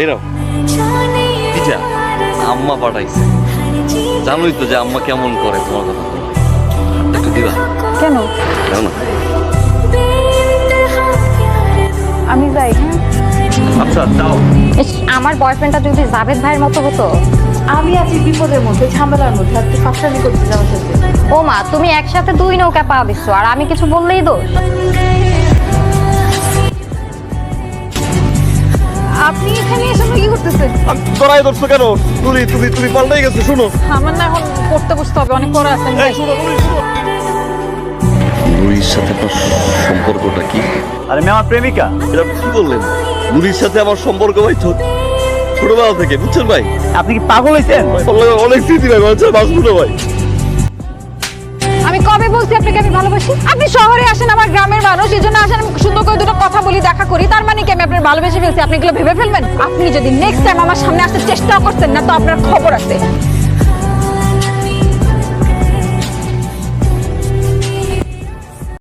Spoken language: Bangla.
এই নাও পিঠা আম্মা পাঠাইছে। জানোই তো যে আম্মা কেমন করে তোমার কথা। একটু দিবা? কেন? দাও না। আমি যাই। আচ্ছা দাও। আমার বয়ফ্রেন্ডটা যদি জাভেদ ভাইয়ের মতো হতো। আমি আছি বিপদের মধ্যে, ঝামেলার মধ্যে, আর তুই ফাঁসামি করছিস আমার সাথে। ও মা, তুমি একসাথে 2 নৌকা পা দিচ্ছ আর আমি কিছু বললেই দোষ। আপনি এখানে এসে কি করতেছেন? তোরাই ধরছো কেন? তুমি পাল্টাই গেছো। শুনো, আমার না এখন পড়তে বসতে হবে, অনেক পড়া আছে। নুরির সাথে আপনার সম্পর্কটা কি? আরে মেয়ে আমার প্রেমিকা। এটা কি বললেন? নুরির সাথে আমার সম্পর্ক ভাই ছোটবেলা থেকে, বুঝছেন ভাই? আপনি কি পাগল হয়েছেন? অনেক স্মৃতি ভাই, মানুষের বাঁচবো না ভাই। আমি কবে বলছি আপনাকে আমি ভালোবাসি? আপনি শহরে আসেন, আমার গ্রামের মানুষ, এই জন্য আসেন, আমি সুন্দর করে দুটো কথা বলি, দেখা করি, তার মানে কি আমি আপনার ভালোবেসে ফেলছি? আপনি এগুলো ভেবে ফেলবেন? আপনি যদি নেক্সট টাইম আমার সামনে আসতে চেষ্টা করছেন না, তো আপনার খবর আছে।